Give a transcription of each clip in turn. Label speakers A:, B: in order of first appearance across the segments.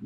A: Are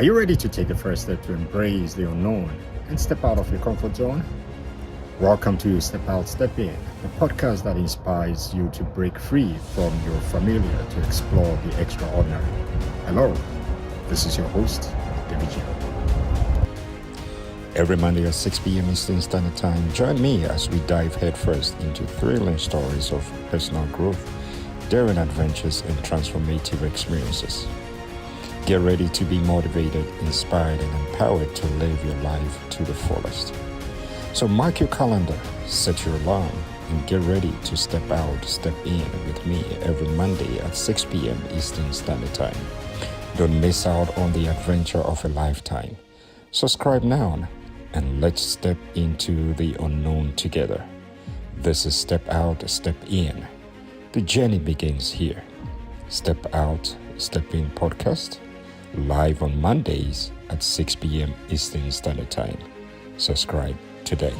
A: you ready to take the first step to embrace the unknown and step out of your comfort zone? Welcome to Step Out, Step In, the podcast that inspires you to break free from your familiar to explore the extraordinary. Hello, this is your host, David G. Every Monday at 6 p.m. Eastern Standard Time, join me as we dive headfirst into thrilling stories of personal growth, daring adventures, and transformative experiences. Get ready to be motivated, inspired, and empowered to live your life to the fullest. So mark your calendar, set your alarm, and get ready to step out, step in with me every Monday at 6 p.m. Eastern Standard Time. Don't miss out on the adventure of a lifetime. Subscribe now, and let's step into the unknown together. This is Step Out, Step In. The journey begins here. Step Out, Step In podcast, live on Mondays at 6 p.m. Eastern Standard Time. Subscribe today.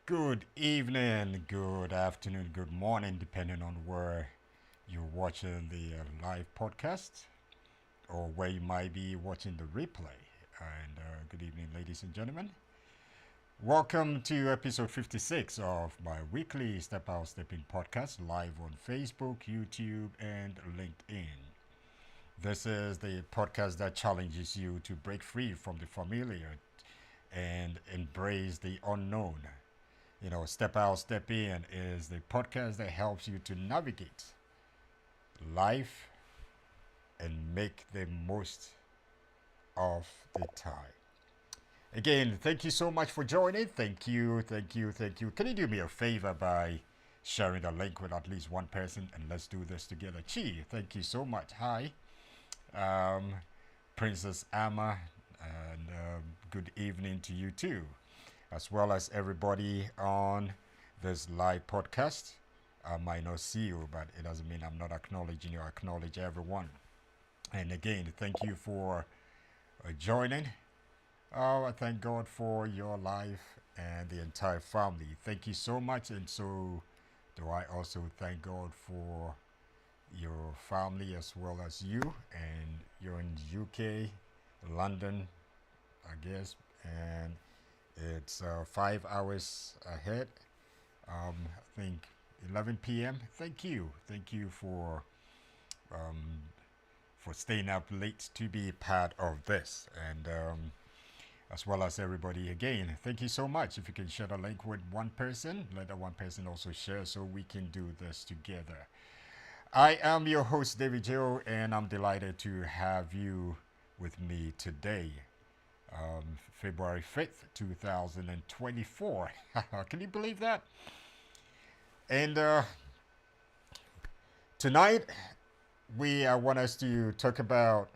A: Good evening, good afternoon, good morning, depending on where you're watching the live podcast or where you might be watching the replay. And good evening, ladies and gentlemen. Welcome to episode 56 of my weekly Step Out, Step In podcast, live on Facebook, YouTube, and LinkedIn. This is the podcast that challenges you to break free from the familiar and embrace the unknown. You know, Step Out, Step In is the podcast that helps you to navigate life and make the most of the time. Again, thank you so much for joining. Thank you. Can you do me a favor by sharing the link with at least one person, and let's do this together? Chi, thank you so much. Hi, Princess Amma, and good evening to you too, as well as everybody on this live podcast. I might not see you, but it doesn't mean I'm not acknowledging you. I acknowledge everyone. And again, thank you for joining. Oh, I thank God for your life and the entire family. Thank you so much. And so do I also thank God for your family as well as you. And you're in UK, London, I guess, and it's 5 hours ahead. I think 11 p.m. Thank you for staying up late to be part of this. And as well as everybody again. Thank you so much. If you can share the link with one person, let that one person also share so we can do this together. I am your host, David Joe, and I'm delighted to have you with me today. February 5th, 2024. Can you believe that? And tonight, we want us to talk about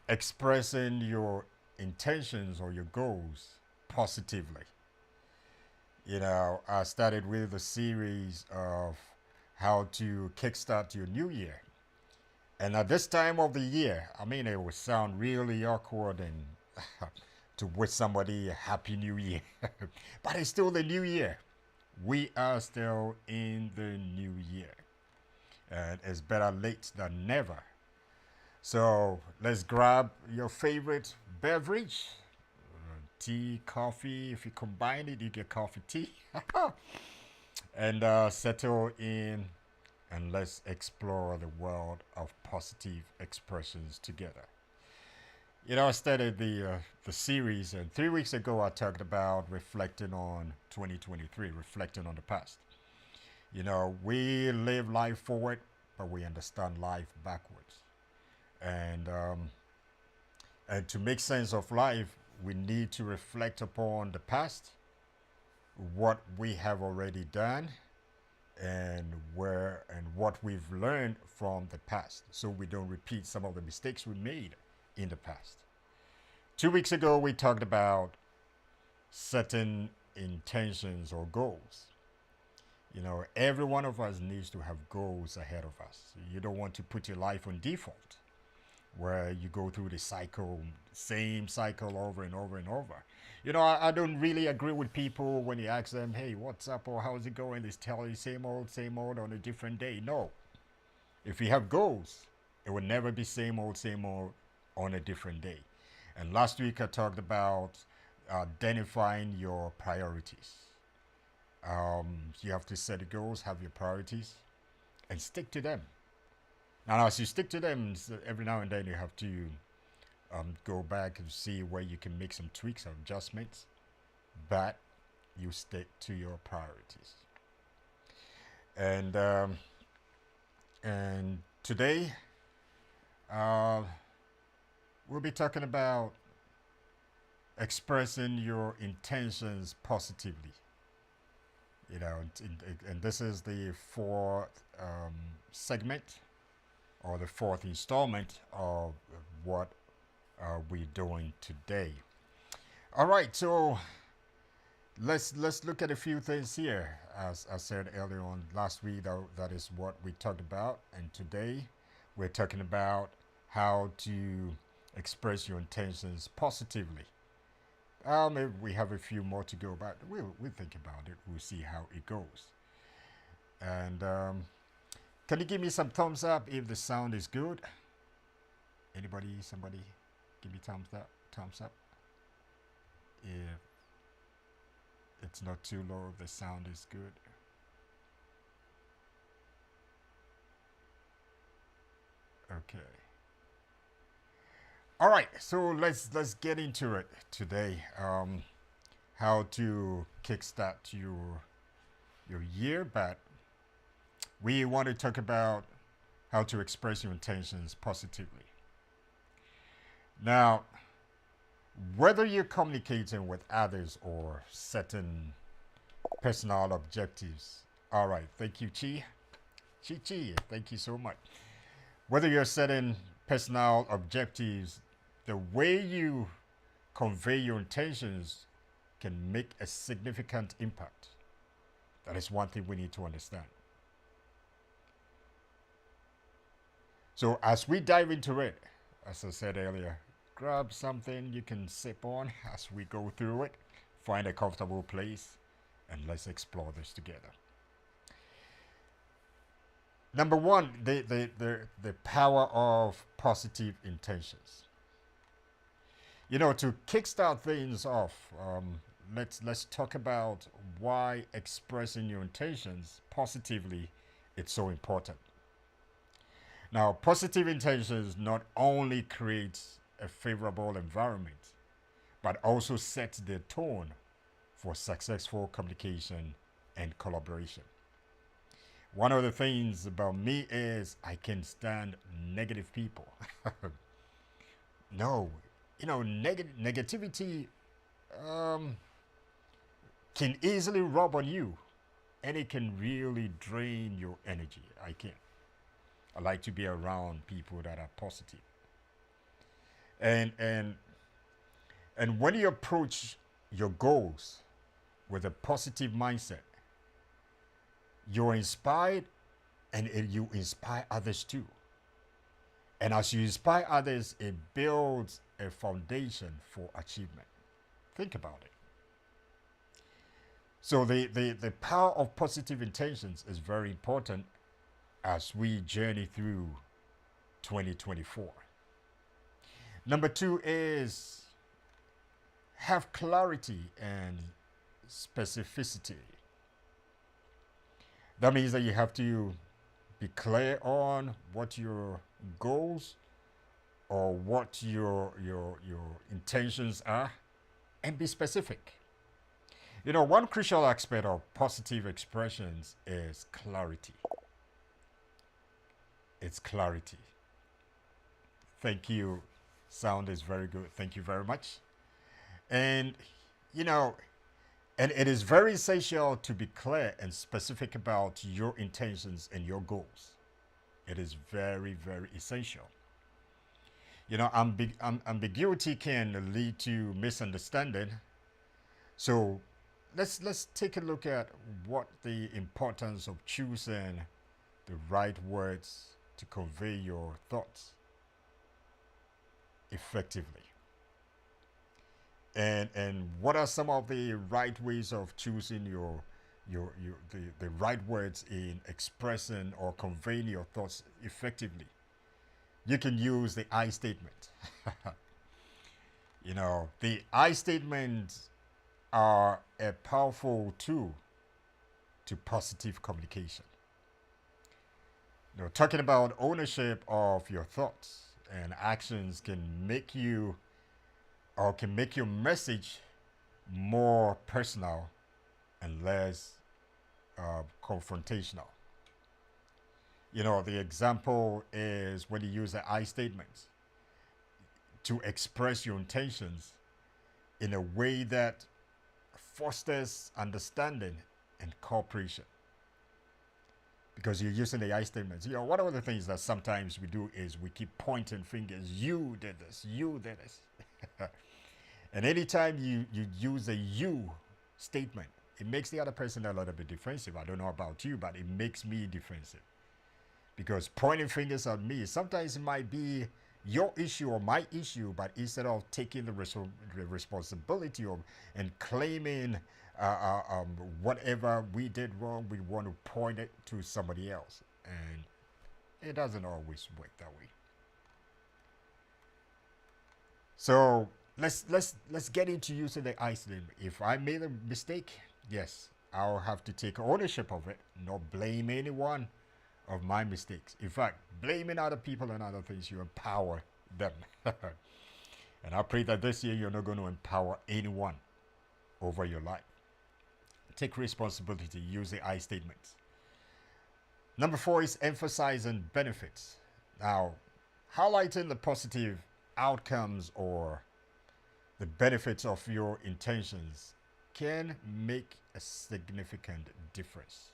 A: expressing your intentions or your goals positively. I started with a series of how to kickstart your new year. And at this time of the year, I mean, it would sound really awkward and to wish somebody a happy new year. But it's still the new year. We are still in the new year. And it's better late than never. So let's grab your favorite beverage, tea, coffee. If you combine it, you get coffee tea. And settle in and let's explore the world of positive expressions together. I started the series, and 3 weeks ago I talked about reflecting on 2023, reflecting on the past. We live life forward, but we understand life backwards. And and to make sense of life, we need to reflect upon the past, what we have already done, and what we've learned from the past, so we don't repeat some of the mistakes we made in the past. 2 weeks ago, we talked about certain intentions or goals. Every one of us needs to have goals ahead of us. You don't want to put your life on default, where you go through the same cycle over and over and over. I don't really agree with people when you ask them, hey, what's up or how's it going? They tell you same old on a different day. No. If you have goals, it will never be same old on a different day. And last week I talked about identifying your priorities. You have to set the goals, have your priorities, and stick to them. Now, as you stick to them, every now and then you have to go back and see where you can make some tweaks or adjustments, but you stick to your priorities. And today, we'll be talking about expressing your intentions positively. And this is the fourth segment, or the fourth installment of what we're doing today. All right, so let's look at a few things here. As I said earlier on last week, that is what we talked about, and today we're talking about how to express your intentions positively. Maybe we have a few more to go, but we'll think about it. We'll see how it goes. And can you give me some thumbs up if the sound is good? Somebody, give me thumbs up. If it's not too low, if the sound is good. Okay. All right, so let's get into it today. How to kickstart your year, but we want to talk about how to express your intentions positively. Now, whether you're communicating with others or setting personal objectives. All right, thank you, Chi. Chi, thank you so much. Whether you're setting personal objectives, the way you convey your intentions can make a significant impact. That is one thing we need to understand. So as we dive into it, as I said earlier, grab something you can sip on as we go through it, find a comfortable place, and let's explore this together. Number one, the power of positive intentions. To kickstart things off, let's talk about why expressing your intentions positively it's so important. Now, positive intentions not only creates a favorable environment, but also sets the tone for successful communication and collaboration. One of the things about me is I can stand negative people. No, negativity um, can easily rub on you, and it can really drain your energy. I can't. I like to be around people that are positive. And and and when you approach your goals with a positive mindset, you're inspired, and you inspire others too. And as you inspire others, it builds a foundation for achievement. Think about it. So the power of positive intentions is very important as we journey through 2024. Number two is have clarity and specificity. That means that you have to be clear on what your goals or what your intentions are, and be specific. One crucial aspect of positive expressions is clarity. It's clarity. Thank you. Sound is very good. Thank you very much. And you know, and it is very essential to be clear and specific about your intentions and your goals. It is very, very essential. Ambiguity can lead to misunderstanding. So let's take a look at what the importance of choosing the right words to convey your thoughts effectively. And what are some of the right ways of choosing the right words in expressing or conveying your thoughts effectively? You can use the I statement. The I statements are a powerful tool to positive communication. Talking about ownership of your thoughts and actions can make your message more personal and less confrontational. The example is when you use the I statements to express your intentions in a way that fosters understanding and cooperation. Because you're using the I statements. One of the things that sometimes we do is we keep pointing fingers. You did this. You did this. And anytime you use a you statement, it makes the other person a little bit defensive. I don't know about you, but it makes me defensive. Because pointing fingers at me, sometimes it might be your issue or my issue, but instead of taking the responsibility and claiming whatever we did wrong, we want to point it to somebody else. And it doesn't always work that way. So let's get into using the I statement. If I made a mistake, yes, I'll have to take ownership of it, not blame anyone of my mistakes. In fact, blaming other people and other things, you empower them. And I pray that this year you're not going to empower anyone over your life. Take responsibility, use the I statements. Number 4 is emphasizing benefits. Now, highlighting the positive outcomes or the benefits of your intentions can make a significant difference.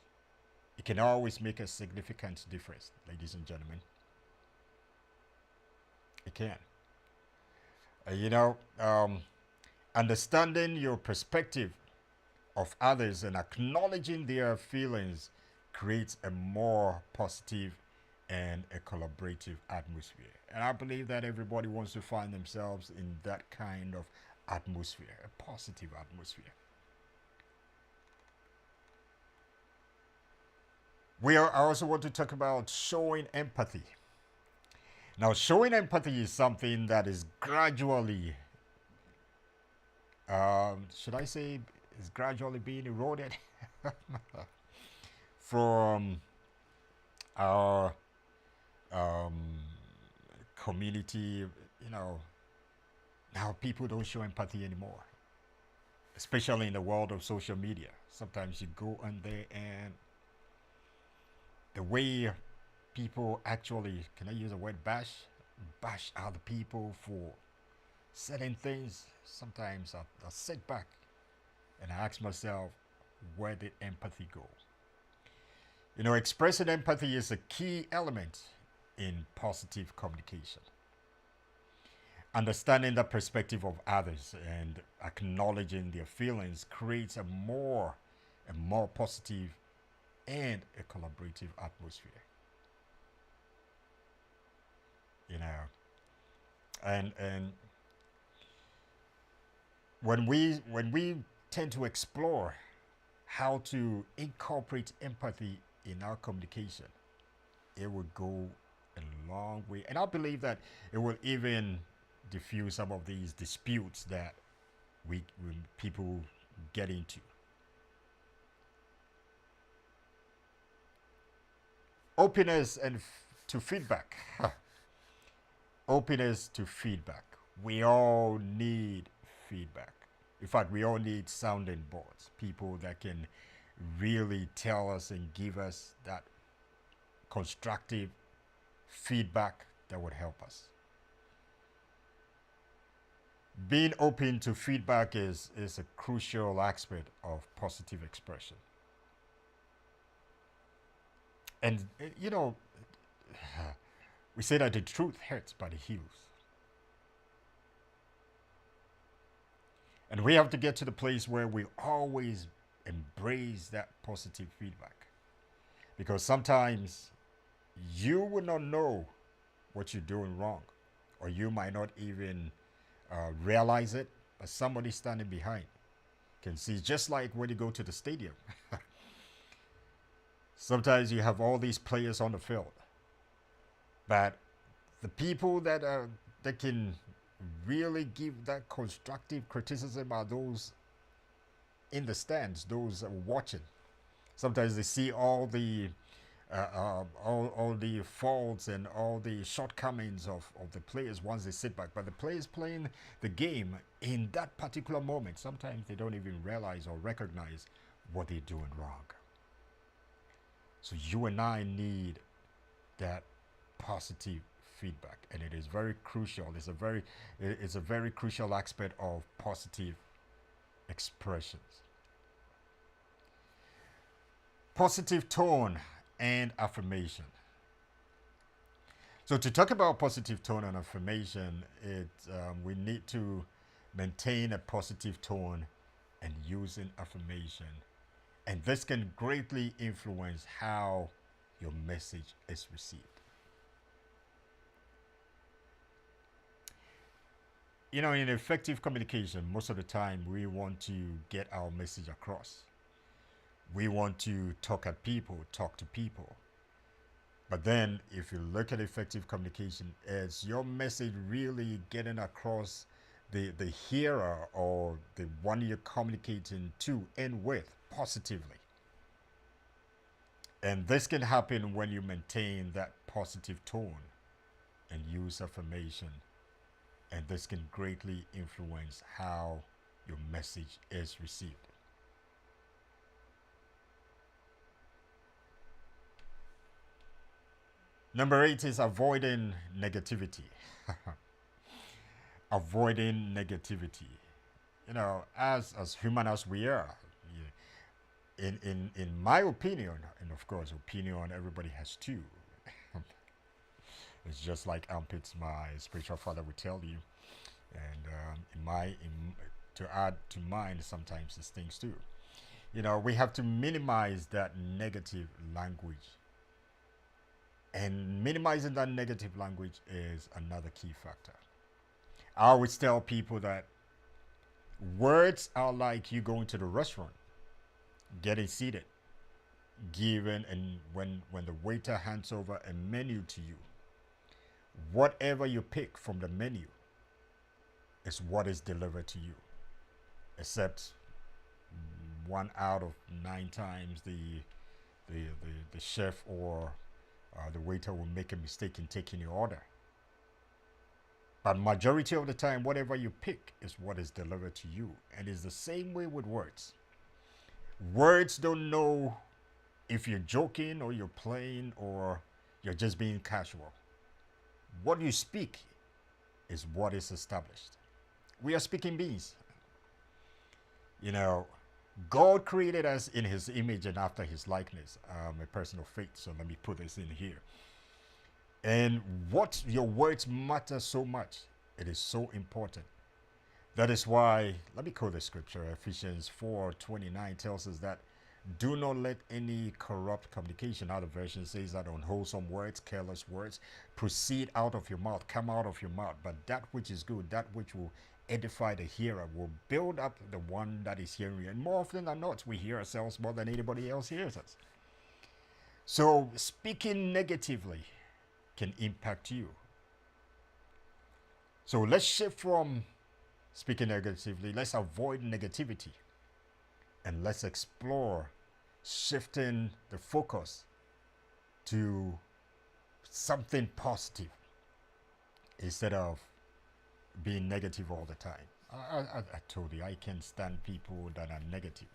A: It can always make a significant difference, ladies and gentlemen. It can. Understanding your perspective of others and acknowledging their feelings creates a more positive and a collaborative atmosphere. And I believe that everybody wants to find themselves in that kind of atmosphere, a positive atmosphere. I also want to talk about showing empathy. Now, showing empathy is something that is gradually, should I say, is gradually being eroded from our community, Now people don't show empathy anymore, especially in the world of social media. Sometimes you go on there and the way people actually, can I use the word bash other people for certain things. Sometimes I sit back and I ask myself, where did empathy go? You know, expressing empathy is a key element in positive communication. Understanding the perspective of others and acknowledging their feelings creates a more positive and a collaborative atmosphere. You know, and when we tend to explore how to incorporate empathy in our communication, it will go a long way. And I believe that it will even diffuse some of these disputes that we people get into. Openness to feedback. Openness to feedback. We all need feedback. In fact, we all need sounding boards, people that can really tell us and give us that constructive feedback that would help us. Being open to feedback is a crucial aspect of positive expression. And, you know, we say that the truth hurts, but it heals. And we have to get to the place where we always embrace that positive feedback. Because sometimes you will not know what you're doing wrong, or you might not even realize it, but somebody standing behind can see. Just like when you go to the stadium, sometimes you have all these players on the field, but the people that can really give that constructive criticism are those in the stands, those watching. Sometimes they see all the faults and all the shortcomings of the players once they sit back. But the players playing the game in that particular moment, sometimes they don't even realize or recognize what they're doing wrong. So you and I need that positive feedback, and it is very crucial. It's a very crucial aspect of positive expressions. Positive tone and affirmation. So to talk about positive tone and affirmation, we need to maintain a positive tone and using affirmation, and this can greatly influence how your message is received. You know, in effective communication, most of the time we want to get our message across. We want to talk to people. But then, if you look at effective communication, is your message really getting across the hearer or the one you're communicating to and with positively? And this can happen when you maintain that positive tone and use affirmation. And this can greatly influence how your message is received. Number 8 is avoiding negativity. Avoiding negativity. You know, as human as we are, in my opinion, and of course, opinion everybody has two. It's just like Ampits, my spiritual father, would tell you, and to add to mine, sometimes it stings too. You know, we have to minimize that negative language, and minimizing that negative language is another key factor. I always tell people that words are like you going to the restaurant, getting seated, given, and when the waiter hands over a menu to you, whatever you pick from the menu is what is delivered to you, except 1 out of 9 times the chef or the waiter will make a mistake in taking your order. But majority of the time, whatever you pick is what is delivered to you. And it's the same way with words. Words don't know if you're joking or you're playing or you're just being casual. What you speak is what is established. We are speaking beings. You know, God created us in his image and after his likeness. A person of faith. So let me put this in here. And what your words matter so much. It is so important. That is why, let me quote the scripture. Ephesians 4:29 tells us that do not let any corrupt communication, other version says that unwholesome words, careless words, proceed out of your mouth, come out of your mouth. But that which is good, that which will edify the hearer, will build up the one that is hearing. And more often than not, we hear ourselves more than anybody else hears us. So speaking negatively can impact you. So let's shift from speaking negatively. Let's avoid negativity. And let's explore shifting the focus to something positive instead of being negative all the time. I told you, I can't stand people that are negative.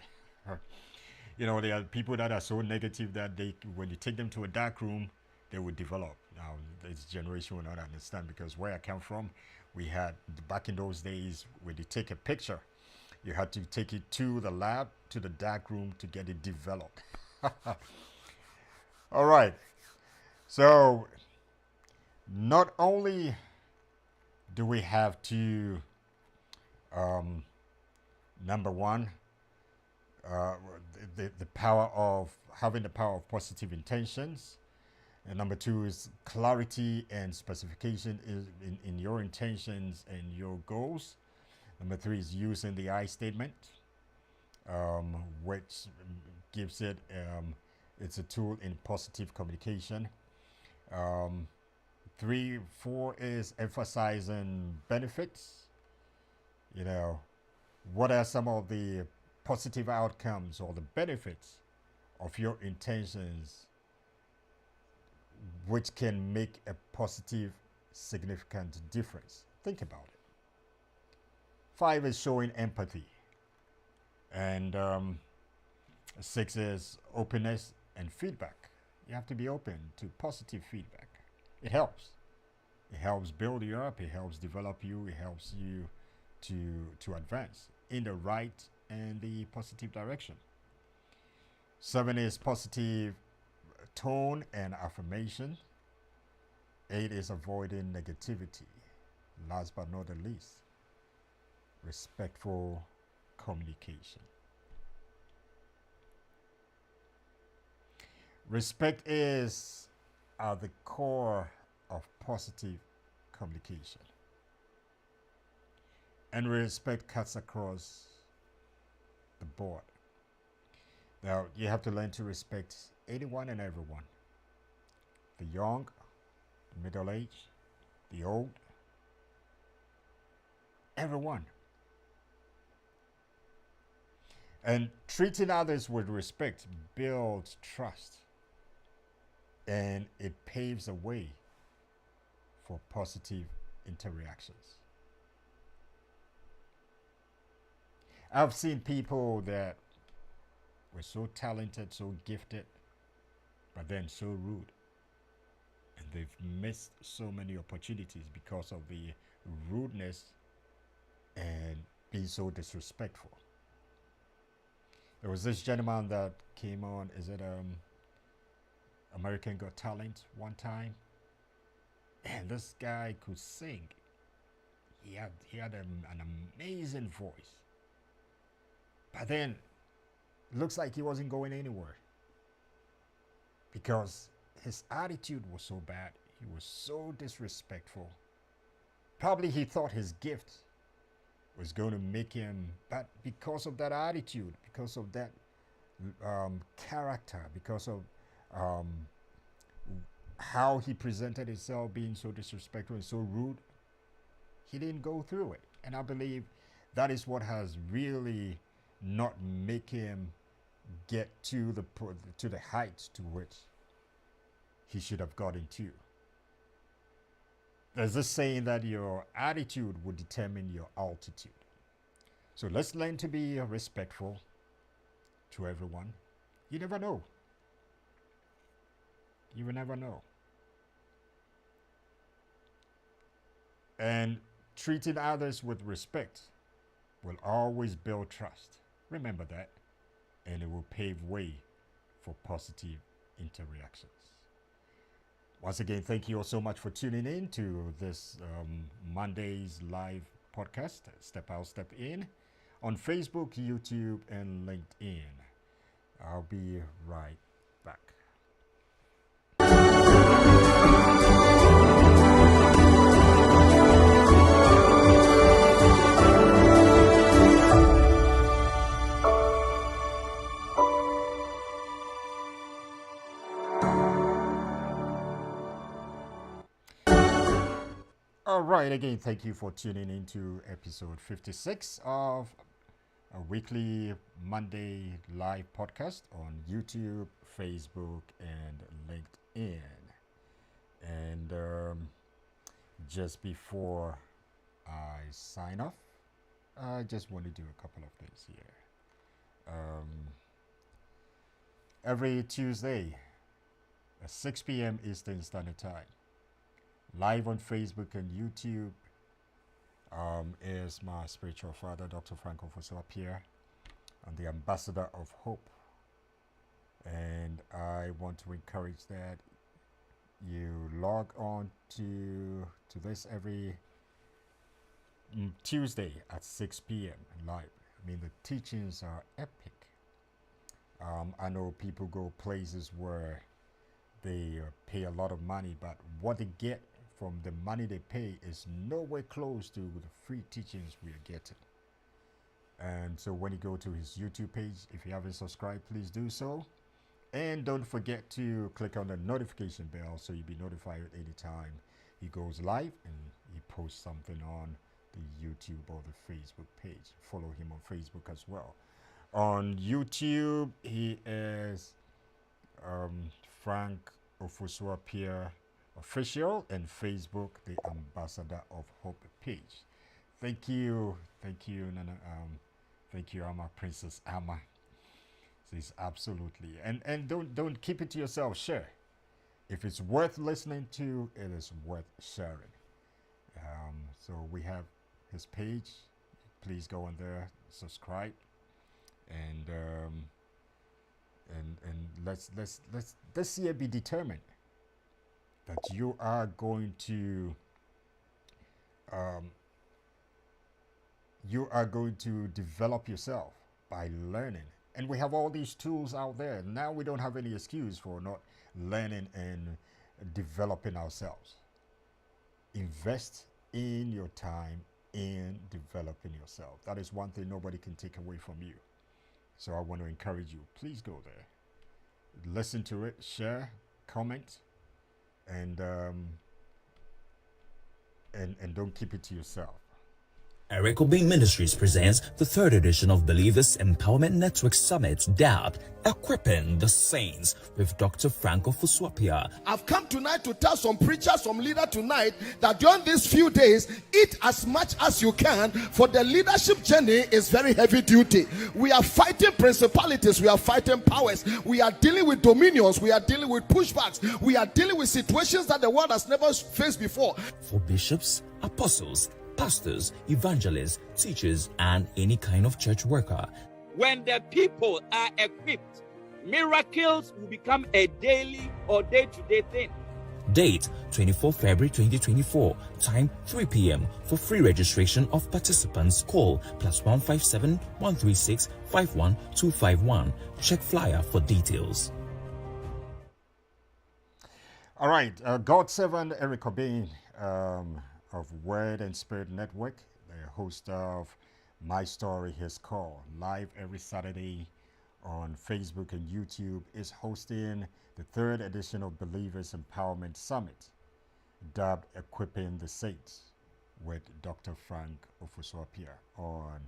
A: You know, there are people that are so negative that they, when you take them to a dark room, they will develop. Now, this generation will not understand because where I come from, we had, back in those days, when you take a picture, you had to take it to the lab, to the dark room to get it developed. All right. So, not only do we have to, number one, the power of having the power of positive intentions. And number two is clarity and specification in your intentions and your goals. Number three is using the I statement, which gives it, it's a tool in positive communication. 3, 4 is emphasizing benefits. You know, what are some of the positive outcomes or the benefits of your intentions which can make a positive, significant difference? Think about it. 5 is showing empathy. And 6 is openness and feedback. You have to be open to positive feedback. It helps. It helps build you up. It helps develop you. It helps you to advance in the right and the positive direction. 7 is positive tone and affirmation. 8 is avoiding negativity. Last but not the least, respectful communication. Respect is at the core of positive communication. And respect cuts across the board. Now, you have to learn to respect anyone and everyone. The young, the middle-aged, the old, everyone. And treating others with respect builds trust. And it paves the way for positive interactions. I've seen people that were so talented, so gifted, but then so rude. And they've missed so many opportunities because of the rudeness and being so disrespectful. There was this gentleman that came on, is it American Got Talent one time? And this guy could sing. He had an amazing voice. But then, looks like he wasn't going anywhere. Because his attitude was so bad. He was so disrespectful. Probably he thought his gift was going to make him, but because of that attitude, because of that character, because of how he presented himself being so disrespectful and so rude, he didn't go through it. And I believe that is what has really not make him get to the heights to which he should have gotten to. There's this saying that your attitude will determine your altitude. So let's learn to be respectful to everyone. You never know. You will never know. And treating others with respect will always build trust. Remember that. And it will pave way for positive interactions. Once again, thank you all so much for tuning in to this Monday's live podcast, Step Out, Step In, on Facebook, YouTube, and LinkedIn. I'll be right back. All right, again, thank you for tuning in to episode 56 of a weekly Monday live podcast on YouTube, Facebook, and LinkedIn. And just before I sign off, I just want to do a couple of things here. Every Tuesday at 6 p.m. Eastern Standard Time, live on Facebook and YouTube, is my spiritual father, Dr. Franco Fosuapia, and the ambassador of hope. And I want to encourage that you log on to this every Tuesday at 6 p.m. live. I mean, the teachings are epic. I know people go places where they pay a lot of money, but what they get from the money they pay is nowhere close to the free teachings we are getting. And so when you go to his YouTube page, if you haven't subscribed, please do so. And don't forget to click on the notification bell so you'll be notified anytime he goes live and he posts something on the YouTube or the Facebook page. Follow him on Facebook as well. On YouTube, he is Frank Ofosuapia Official, and Facebook, the Ambassador of Hope page. Thank you, Nana. Thank you, Amma, Princess Amma. This absolutely, and don't keep it to yourself. Share. If it's worth listening to, it is worth sharing. So we have his page. Please go on there, subscribe, and let's this year be determined that you are going to develop yourself by learning. And we have all these tools out there. Now we don't have any excuse for not learning and developing ourselves. Invest in your time in developing yourself. That is one thing nobody can take away from you. So I want to encourage you, please go there. Listen to it, share, comment, and don't keep it to yourself.
B: Eric Obin Ministries presents the third edition of Believers Empowerment Network Summit, dubbed Equipping the Saints, with Dr. Franco Fosuapia.
C: I've come tonight to tell some preachers, some leaders tonight, that during these few days, eat as much as you can, for the leadership journey is very heavy duty. We are fighting principalities, we are fighting powers, we are dealing with dominions, we are dealing with pushbacks, we are dealing with situations that the world has never faced before.
B: For bishops, apostles, pastors, evangelists, teachers, and any kind of church worker.
D: When the people are equipped, miracles will become a daily or day-to-day thing.
B: Date 24 February 2024. Time 3 p.m. For free registration of participants, call +157 136 51251. Check flyer for details.
A: All right, God servant Eric Obin of Word and Spirit Network, the host of My Story, His Call, live every Saturday on Facebook and YouTube, is hosting the third edition of Believers Empowerment Summit, dubbed Equipping the Saints, with Dr. Frank Ofosuapia on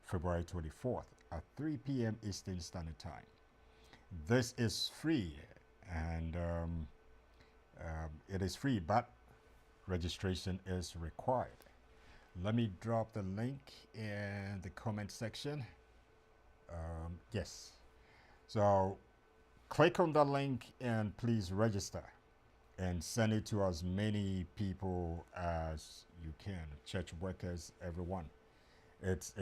A: February 24th at 3 p.m. Eastern Standard Time. This is free, and it is free, but Registration is required. Let me drop the link in the comment section. Yes. So click on the link and please register and send it to as many people as you can, church workers, everyone. It's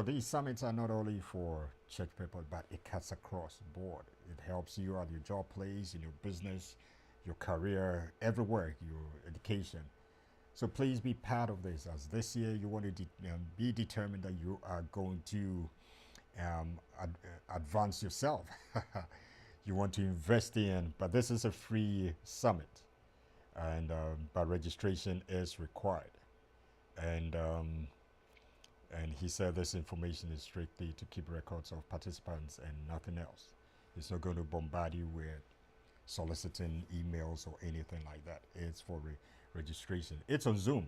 A: these summits are not only for church people, but it cuts across the board. It helps you at your job place, in your business, your career, everywhere, your education. So please be part of this. As this year you want to be determined that you are going to advance yourself. You want to invest in, but this is a free summit, and but registration is required. And he said this information is strictly to keep records of participants and nothing else. It's not going to bombard you with soliciting emails or anything like that. It's for registration. It's on Zoom,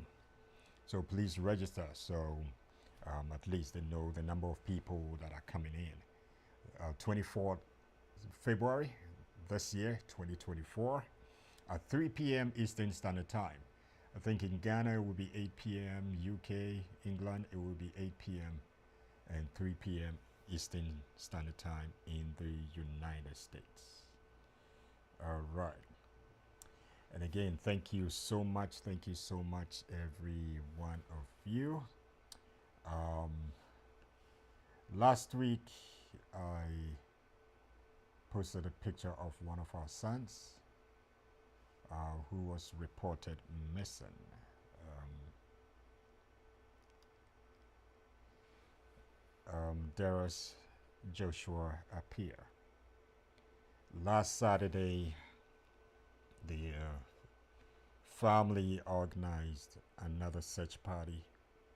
A: so please register so at least they know the number of people that are coming in. 24th February this year, 2024, at 3 p.m. Eastern Standard Time. I think in Ghana it will be 8 p.m., UK, England it will be 8 p.m. and 3 p.m. Eastern Standard Time in the United States. All right. And again, thank you so much. Thank you so much, every one of you. Last week, I posted a picture of one of our sons who was reported missing. Darius Joshua Appiah. Last Saturday, the family organized another search party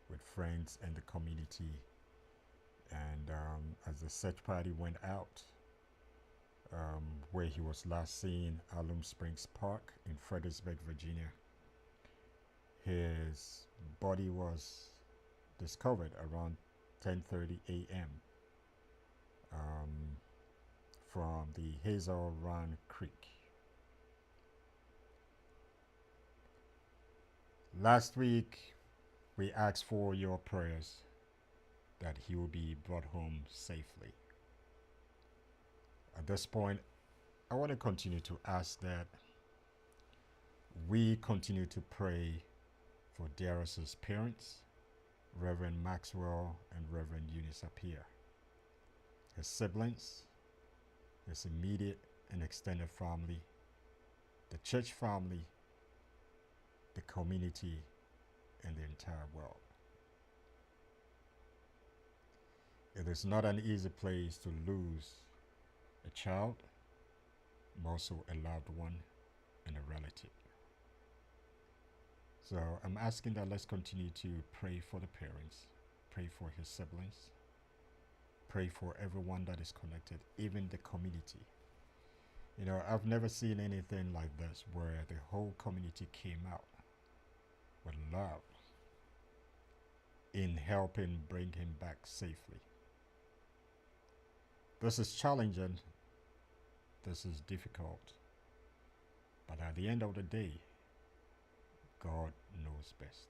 A: with friends and the community. And as the search party went out, where he was last seen, Alum Springs Park in Fredericksburg, Virginia, his body was discovered around 10:30 a.m. From the Hazel Run Creek. Last week, we asked for your prayers that he will be brought home safely. At this point, I want to continue to ask that we continue to pray for Darius's parents, Reverend Maxwell and Reverend Eunice Appiah, his siblings, his immediate and extended family, the church family, the community, and the entire world. It is not an easy place to lose a child, but also a loved one and a relative. So I'm asking that let's continue to pray for the parents, pray for his siblings, pray for everyone that is connected, even the community. I've never seen anything like this where the whole community came out with love in helping bring him back safely. This is challenging, this is difficult, but at the end of the day, God knows best.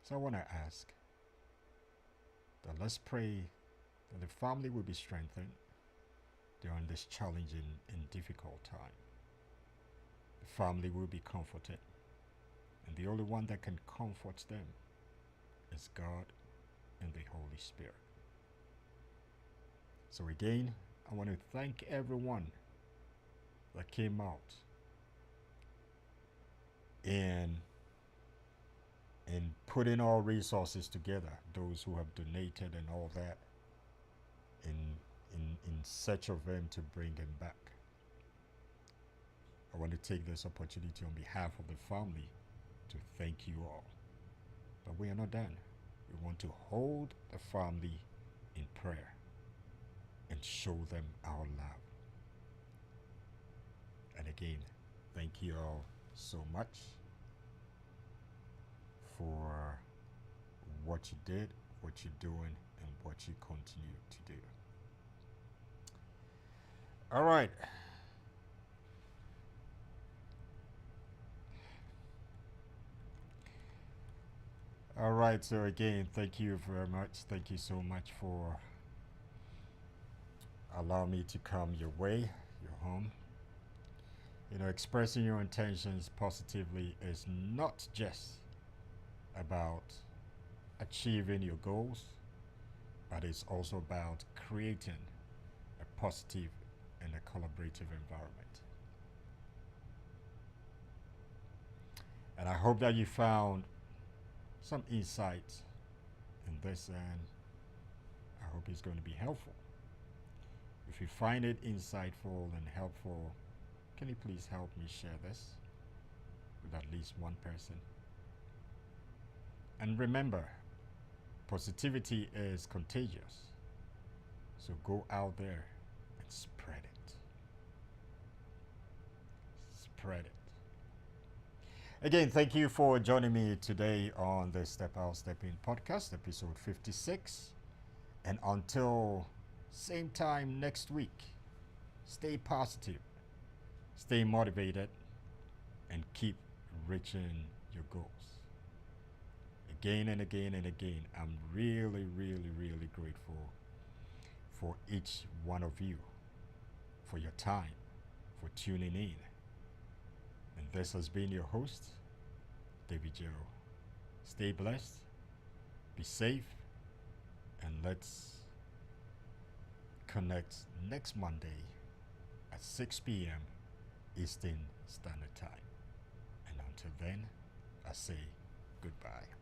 A: So I want to ask that let's pray that the family will be strengthened during this challenging and difficult time. The family will be comforted, and the only one that can comfort them is God and the Holy Spirit. So again, I want to thank everyone that came out and putting all resources together, those who have donated and all that, in search of him to bring him back. I want to take this opportunity on behalf of the family to thank you all. But we are not done. We want to hold the family in prayer and show them our love. And again, thank you all so much for what you did, what you're doing, and what you continue to do. All right. All right, so again, thank you very much. Thank you so much for allowing me to come your way, your home. You know, expressing your intentions positively is not just about achieving your goals, but it's also about creating a positive and a collaborative environment. And I hope that you found some insight in this, and I hope it's going to be helpful. If you find it insightful and helpful, can you please help me share this with at least one person? And remember, positivity is contagious. So go out there and spread it. Spread it. Again, thank you for joining me today on the Step Out, Step In podcast, episode 56. And until same time next week, stay positive, stay motivated, and keep reaching your goals. Again and again and again, I'm really, really, really grateful for each one of you, for your time, for tuning in. And this has been your host, David Joe. Stay blessed, be safe, and let's connect next Monday at 6 p.m. Eastern Standard Time. And until then, I say goodbye.